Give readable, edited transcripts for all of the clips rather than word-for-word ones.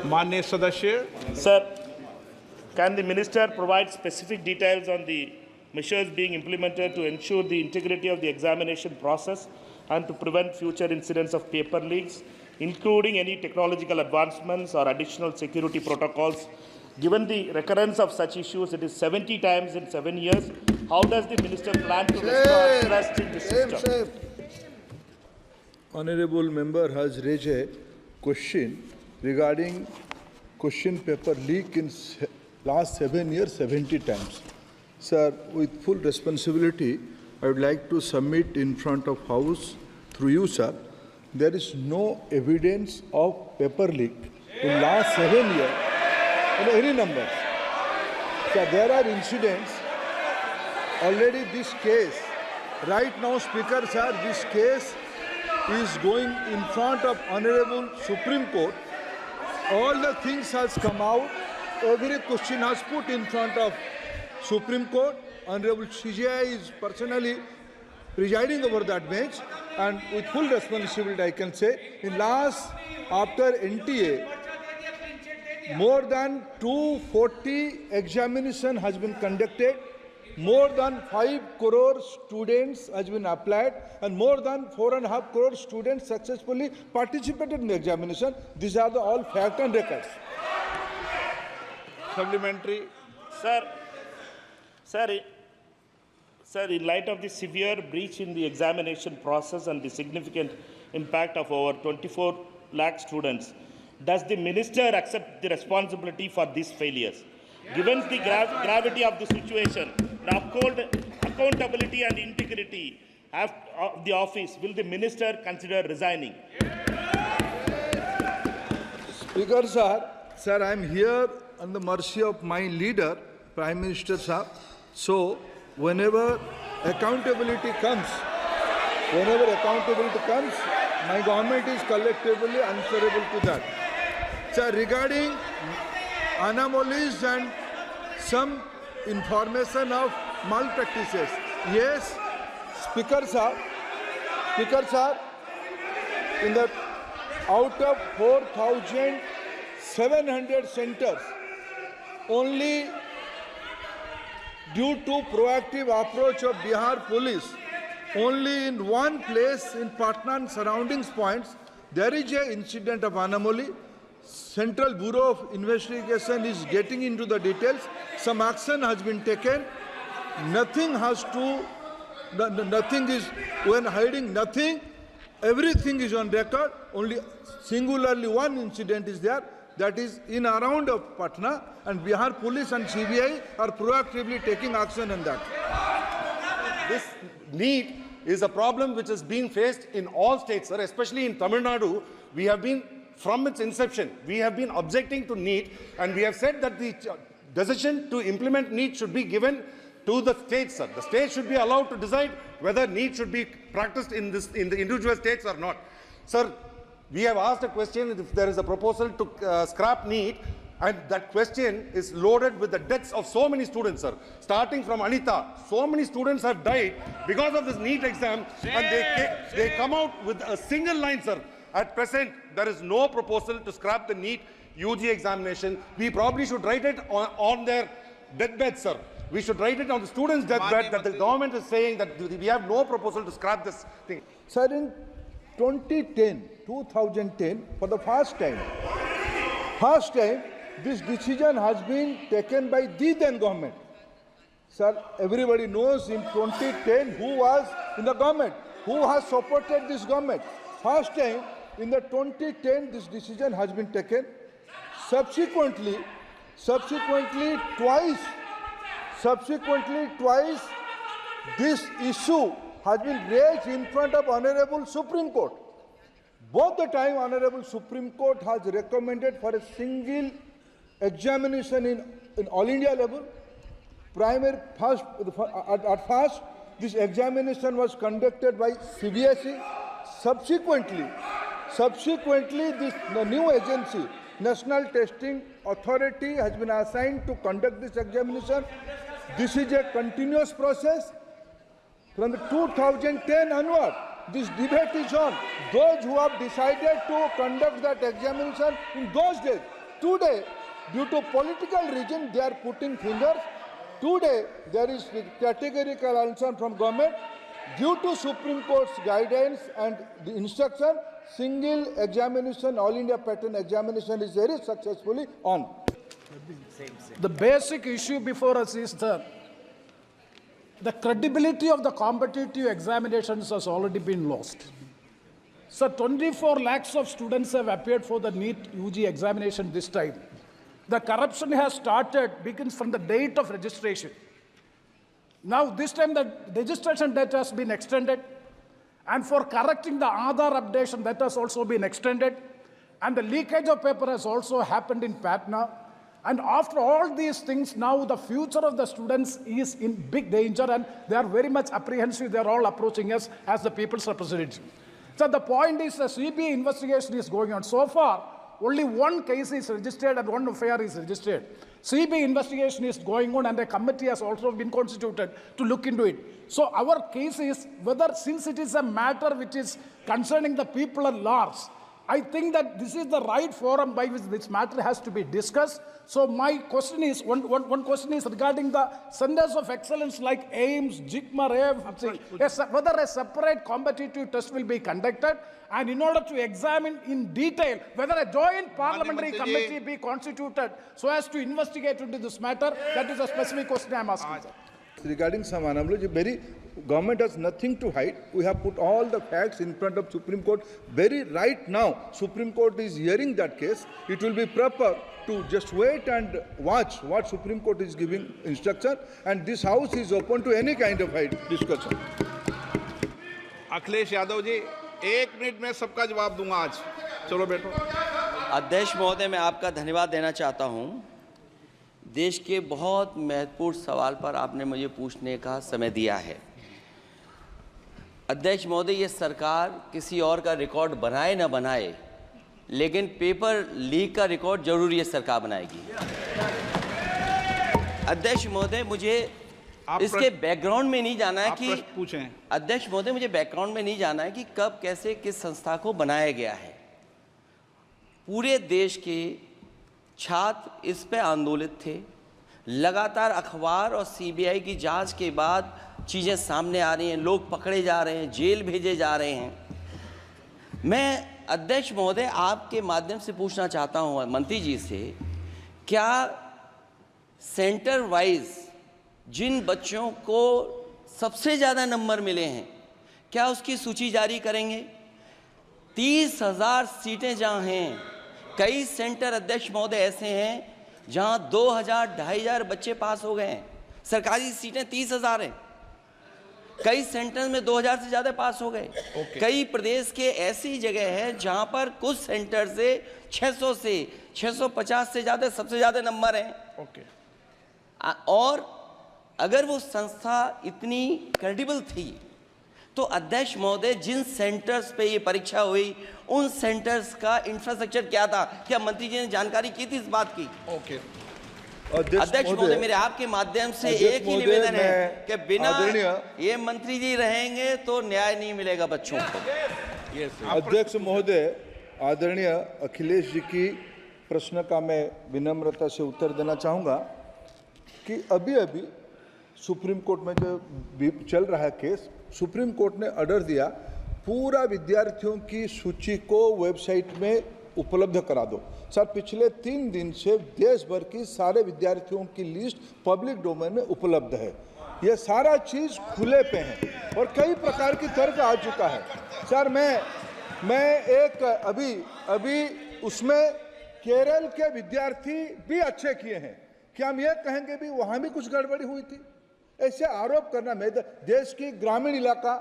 माननीय सदस्य। Sir, can the minister provide specific details on the measures being implemented to ensure the integrity of the examination process and to prevent future incidents of paper leaks, including any technological advancements or additional security protocols? Given the recurrence of such issues, it is 70 times in 7 years. How does the minister plan to restore trust in the system? Honorable member has raised a question regarding question paper leak in last 7 years, 70 times. Sir, with full responsibility, I would like to submit in front of House, through you, sir, there is no evidence of paper leak in last 7 years in any numbers. So there are incidents, already this case, right now, Speaker, sir, this case is going in front of Honorable Supreme Court. All the things has come out, every question has put in front of Supreme Court. Honorable CJI is personally presiding over that bench, and with full responsibility I can say, in last, after NTA, more than 240 examination has been conducted, more than 5 crore students has been applied, and more than 4.5 crore students successfully participated in the examination. These are the all fact and records. Supplementary. Sir, in light of the severe breach in the examination process and the significant impact of over 24 lakh students, does the minister accept the responsibility for these failures? Given the gravity of the situation, the uphold accountability and integrity of the office, will the minister consider resigning? Speaker, sir, I am here on the mercy of my leader, Prime Minister, sir. So, whenever accountability comes, my government is collectively answerable to that. Sir, regarding anomalies and some information of malpractices, yes, Speaker, sir, in the out of 4,700 centers, only due to proactive approach of Bihar police, only in one place in Patna and surroundings points, there is an incident of anomaly. Central Bureau of Investigation is getting into the details. Some action has been taken. Nothing is when hiding, nothing. Everything is on record. Only singularly one incident is there. That is in around of Patna, and Bihar police and CBI are proactively taking action on that. This NEET is a problem which is being faced in all states, sir, especially in Tamil Nadu. We have been, from its inception, we have been objecting to NEET, and we have said that the decision to implement NEET should be given to the states, sir. The states should be allowed to decide whether NEET should be practiced in the individual states or not. Sir, we have asked a question if there is a proposal to scrap NEET, and that question is loaded with the deaths of so many students, sir. Starting from Anita, so many students have died because of this NEET exam, and they come out with a single line, sir. At present, there is no proposal to scrap the NEET UG examination. We probably should write it on their deathbed, sir. We should write it on the students' deathbed that the government is saying that we have no proposal to scrap this thing. Sir, in 2010, for the first time, this decision has been taken by the then government. Sir, everybody knows in 2010 who was in the government, who has supported this government. First time, in the 2010, this decision has been taken. Subsequently, twice, this issue has been raised in front of Honorable Supreme Court. Both the time, Honorable Supreme Court has recommended for a single examination in all India level. At first, this examination was conducted by CBSE. Subsequently, the new agency, National Testing Authority, has been assigned to conduct this examination. This is a continuous process. From the 2010 onward, this debate is on. Those who have decided to conduct that examination in those days, today, due to political reason, they are putting fingers. Today, there is categorical answer from government. Due to Supreme Court's guidance and the instruction, single examination, All India pattern examination is very successfully on. The basic issue before us is the credibility of the competitive examinations has already been lost. So 24 lakhs of students have appeared for the NEET UG examination this time. The corruption has started, begins from the date of registration. Now this time the registration date has been extended, and for correcting the Aadhaar updation, that has also been extended, and the leakage of paper has also happened in Patna. And after all these things, now the future of the students is in big danger, and they are very much apprehensive. They are all approaching us as the people's representative. So the point is the CBI investigation is going on. So far, only one case is registered and one FIR is registered. CBI investigation is going on, and a committee has also been constituted to look into it. So our case is whether, since it is a matter which is concerning the people at large, I think that this is the right forum by which this matter has to be discussed. So my question is, one question is regarding the centers of excellence like AIMS, JIGMA, AFC, whether a separate competitive test will be conducted, and in order to examine in detail whether a joint parliamentary committee be constituted so as to investigate into this matter. That is a specific question I am asking, sir. Regarding Samanamlo, very government has nothing to hide. We have put all the facts in front of Supreme Court. Very right now, Supreme Court is hearing that case. It will be proper to just wait and watch what Supreme Court is giving instruction, and this house is open to any kind of discussion. Akhilesh Yadav ji, 1 minute में सबका जवाब दूंगा आज. चलो बैठो. अध्यक्ष महोदय, मैं आपका धन्यवाद देना चाहता हूं. देश के बहुत महत्वपूर्ण सवाल पर आपने मुझे पूछने का समय दिया है. अध्यक्ष महोदय, ये सरकार किसी और का रिकॉर्ड बनाए ना बनाए, लेकिन पेपर लीक का रिकॉर्ड जरूर ये सरकार बनाएगी. अध्यक्ष महोदय, मुझे इसके बैकग्राउंड में नहीं जाना है कि अध्यक्ष महोदय, मुझे बैकग्राउंड में नहीं जाना है कि कब, कैसे, किस संस्था को बनाया गया है. पूरे देश के छात्र इस पे आंदोलित थे. लगातार अखबार और सीबीआई की जांच के बाद चीज़ें सामने आ रही हैं, लोग पकड़े जा रहे हैं, जेल भेजे जा रहे हैं. मैं अध्यक्ष महोदय आपके माध्यम से पूछना चाहता हूं मंत्री जी से, क्या सेंटर वाइज जिन बच्चों को सबसे ज़्यादा नंबर मिले हैं, क्या उसकी सूची जारी करेंगे? 30,000 सीटें जहां हैं, कई सेंटर अध्यक्ष महोदय ऐसे हैं जहां 2,000-2,500 बच्चे पास हो गए हैं. सरकारी सीटें 30,000 हैं. कई सेंटर में 2,000 से ज़्यादा पास हो गए. कई प्रदेश के ऐसी जगह है जहां पर कुछ सेंटर से 600 से 650 से ज़्यादा सबसे ज़्यादा नंबर हैं. और अगर वो संस्था इतनी क्रेडिबल थी, तो अध्यक्ष महोदय जिन सेंटर्स पे ये परीक्षा हुई, उन सेंटर्स का इंफ्रास्ट्रक्चर क्या था? क्या मंत्री जी ने जानकारी की थी इस बात की? अध्यक्ष महोदय, मेरे आपके माध्यम से एक ही निवेदन है कि बिना ये मंत्री जी रहेंगे तो न्याय नहीं मिलेगा बच्चों को. अध्यक्ष महोदय, आदरणीय अखिलेश जी की प्रश्न का मैं विनम्रता से उत्तर देना चाहूँगा कि अभी सुप्रीम कोर्ट में जो चल रहा है केस, सुप्रीम कोर्ट ने ऑर्डर दिया पूरा विद्यार्थियों की सूची को वेबसाइट में उपलब्ध करा दो. सर, पिछले 3 दिन से देश भर की सारे विद्यार्थियों की लिस्ट पब्लिक डोमेन में उपलब्ध है. ये सारा चीज़ खुले पे है और कई प्रकार की तर्क आ चुका है. सर, मैं एक अभी उसमें केरल के विद्यार्थी भी अच्छे किए हैं. क्या हम ये कहेंगे भी वहाँ भी कुछ गड़बड़ी हुई थी? ऐसे आरोप करना, मैं देश की ग्रामीण इलाका,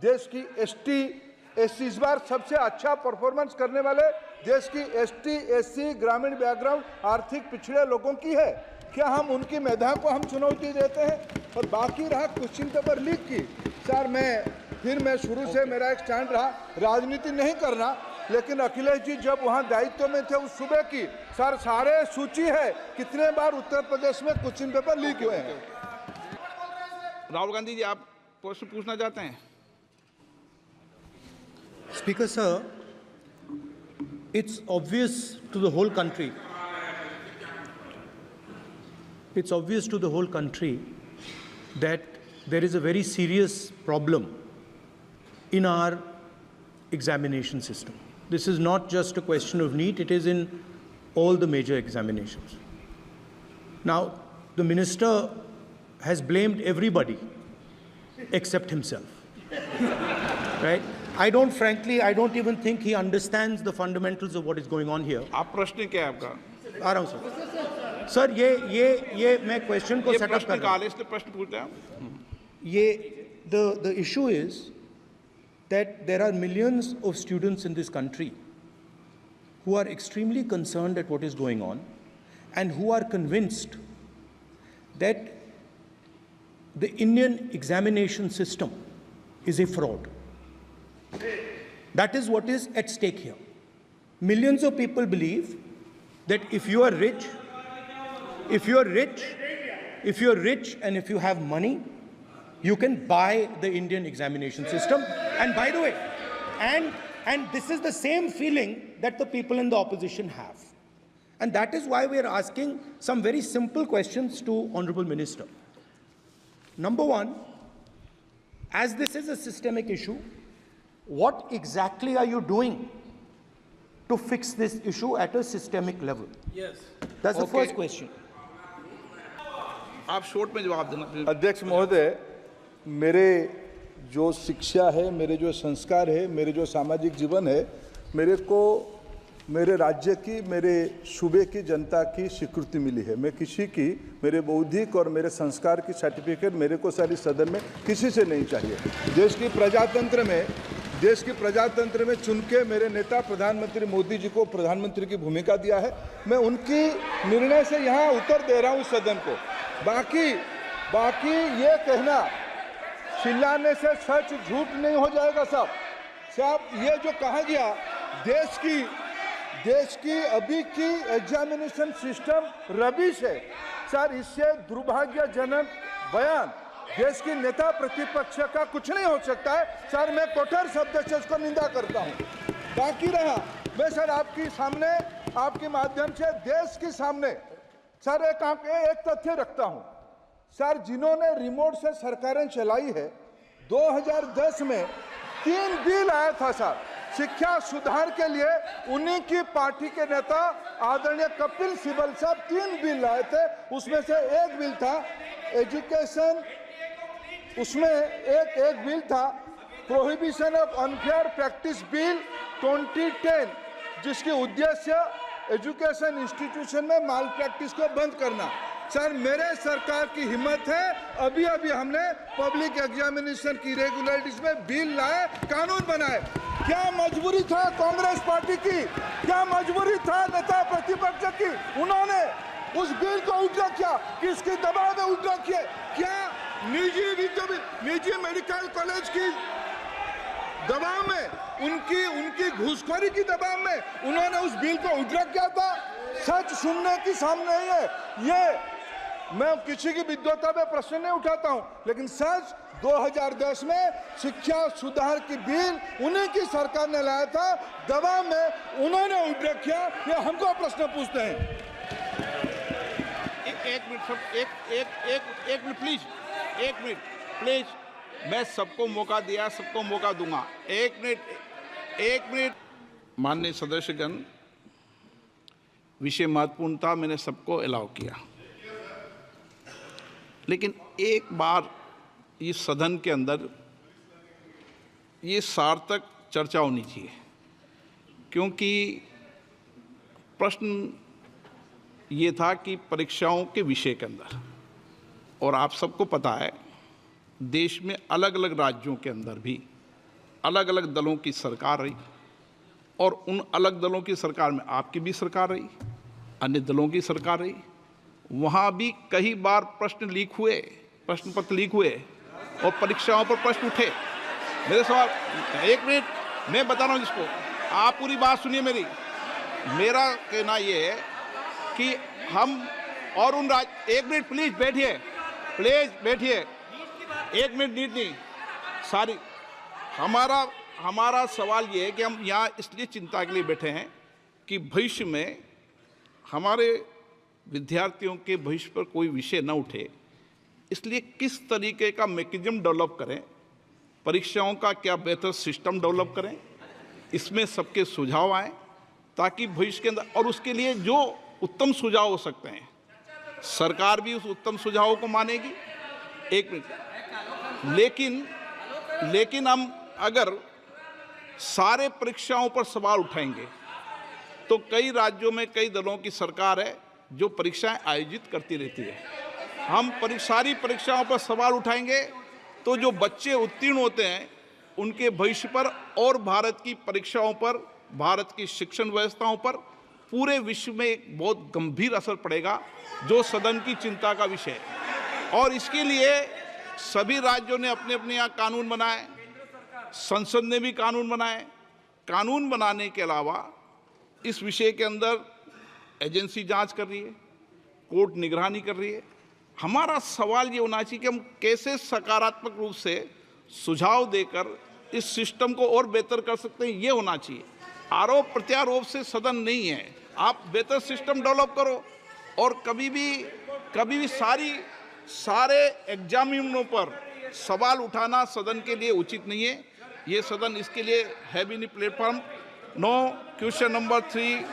देश की एसटी एससी इस बार सबसे अच्छा परफॉर्मेंस करने वाले देश की एसटी एससी ग्रामीण बैकग्राउंड आर्थिक पिछड़े लोगों की है. क्या हम उनकी मेधा को हम चुनौती देते हैं? और बाकी रहा क्वेश्चन पेपर लीक की, सर मैं शुरू से मेरा एक स्टैंड रहा, राजनीति नहीं करना, लेकिन अखिलेश जी जब वहाँ दायित्व में थे उस सुबह की, सर सारे सूची है कितने बार उत्तर प्रदेश में क्वेश्चन पेपर लीक हुए हैं. राहुल गांधी जी, आप प्रश्न पूछना चाहते हैं? Speaker sir, it's obvious to the whole country it's obvious to the whole country that there is a very serious problem in our examination system. This is not just a question of NEET, it is in all the major examinations. Now, the minister has blamed everybody except himself, right? I don't even think he understands the fundamentals of what is going on here. आप प्रश्न क्या है आपका? आ रहा हूं sir ये मैं question को सेटअप कर रहा हूं। इसलिए प्रश्न पूछ रहे हैं। the issue is that there are millions of students in this country who are extremely concerned at what is going on and who are convinced that the Indian examination system is a fraud. That is what is at stake here. Millions of people believe that if you are rich and if you have money, you can buy the Indian examination system. And by the way, and this is the same feeling that the people in the opposition have. And that is why we are asking some very simple questions to Honorable Minister. Number one, as this is a systemic issue, what exactly are you doing to fix this issue at a systemic level? Yes. That's the first question. आप short में जवाब देना please. अध्यक्ष महोदय, मेरे जो शिक्षा है, मेरे जो संस्कार है, मेरे जो सामाजिक जीवन है, मेरे को मेरे राज्य की, मेरे सूबे की जनता की स्वीकृति मिली है। मैं किसी की, मेरे बौद्धिक और मेरे संस्कार की सर्टिफिकेट मेरे को सारी सदन में किसी से नहीं चाहिए। देश की प्रजातंत्र में चुन के मेरे नेता प्रधानमंत्री मोदी जी को प्रधानमंत्री की भूमिका दिया है। मैं उनकी निर्णय से यहाँ उत्तर दे रहा हूँ सदन को। बाकी ये कहना चिल्लाने से सच झूठ नहीं हो जाएगा साहब। ये जो कहा गया देश की अभी की एग्जामिनेशन सिस्टम रबिश है सर, इससे दुर्भाग्यजनक बयान देश की नेता प्रतिपक्ष का कुछ नहीं हो सकता है सर। मैं कठोर शब्द से इसको निंदा करता हूं। बाकी रहा, मैं सर आपके सामने, आपके माध्यम से देश के सामने सर एक तथ्य रखता हूं सर। जिन्होंने रिमोट से सरकारें चलाई है, 2010 में 3 बिल आया था सर शिक्षा सुधार के लिए। उन्हीं की पार्टी के नेता आदरणीय कपिल सिब्बल साहब 3 बिल लाए थे। उसमें से एक बिल था एजुकेशन, उसमें एक बिल था prohibition of unfair practice bill 2010, जिसकी उद्देश्य एजुकेशन इंस्टीट्यूशन में माल प्रैक्टिस को बंद करना। सर मेरे सरकार की हिम्मत है, अभी हमने पब्लिक एग्जामिनेशन की रेगुलरिटीज में बिल लाए, कानून बनाए। क्या मजबूरी था कांग्रेस पार्टी की, क्या मजबूरी था नेता प्रतिपक्ष की? उन्होंने उस बिल को उल्टा किया, किसके दबाव में उल्टा किया? क्या निजी मेडिकल कॉलेज की दबाव में, उनकी घूसखोरी की दबाव में उन्होंने उस बिल को उल्टा किया था? सच सुनने की सामने नहीं है। ये मैं किसी की विद्वता में प्रश्न नहीं उठाता हूं, लेकिन सच 2010 में शिक्षा सुधार की बिल उन्हीं की सरकार ने लाया था, दबाव में उन्होंने उल्टा किया। ये हमको प्रश्न पूछते हैं। एक मिनट प्लीज, मैं सबको मौका दिया, सबको मौका दूंगा। एक मिनट माननीय सदस्यगण, विषय महत्वपूर्ण था, मैंने सबको अलाउ किया, लेकिन एक बार इस सदन के अंदर ये सार्थक चर्चा होनी चाहिए, क्योंकि प्रश्न ये था कि परीक्षाओं के विषय के अंदर, और आप सबको पता है देश में अलग अलग राज्यों के अंदर भी अलग अलग दलों की सरकार रही, और उन अलग दलों की सरकार में आपकी भी सरकार रही, अन्य दलों की सरकार रही। वहाँ भी कई बार प्रश्न लीक हुए, प्रश्न पत्र लीक हुए और परीक्षाओं पर प्रश्न उठे। मेरे सवाल, एक मिनट मैं बता रहा हूँ जिसको, आप पूरी बात सुनिए मेरी। मेरा कहना ये है कि हम और उन एक मिनट प्लीज बैठिए, एक मिनट नीट नहीं सारी। हमारा सवाल ये है कि हम यहाँ इसलिए चिंता के लिए बैठे हैं कि भविष्य में हमारे विद्यार्थियों के भविष्य पर कोई विषय न उठे, इसलिए किस तरीके का मैकेनिज्म डेवलप करें, परीक्षाओं का क्या बेहतर सिस्टम डेवलप करें, इसमें सबके सुझाव आए ताकि भविष्य के अंदर, और उसके लिए जो उत्तम सुझाव हो सकते हैं सरकार भी उस उत्तम सुझावों को मानेगी। एक मिनट, लेकिन हम अगर सारे परीक्षाओं पर सवाल उठाएंगे तो कई राज्यों में कई दलों की सरकार है जो परीक्षाएं आयोजित करती रहती है। हम सारी परीक्षाओं पर सवाल उठाएंगे तो जो बच्चे उत्तीर्ण होते हैं उनके भविष्य पर और भारत की परीक्षाओं पर, भारत की शिक्षण व्यवस्थाओं पर, पूरे विश्व में एक बहुत गंभीर असर पड़ेगा, जो सदन की चिंता का विषय है। और इसके लिए सभी राज्यों ने अपने अपने यहाँ कानून बनाए, संसद ने भी कानून बनाए। कानून बनाने के अलावा इस विषय के अंदर एजेंसी जांच कर रही है, कोर्ट निगरानी कर रही है। हमारा सवाल ये होना चाहिए कि हम कैसे सकारात्मक रूप से सुझाव देकर इस सिस्टम को और बेहतर कर सकते हैं, ये होना चाहिए। आरोप प्रत्यारोप से सदन नहीं है। आप बेहतर सिस्टम डेवलप करो, और कभी भी सारे एग्जामिनरों पर सवाल उठाना सदन के लिए उचित नहीं है। ये सदन इसके लिए है भी नहीं प्लेटफॉर्म। No, question number 3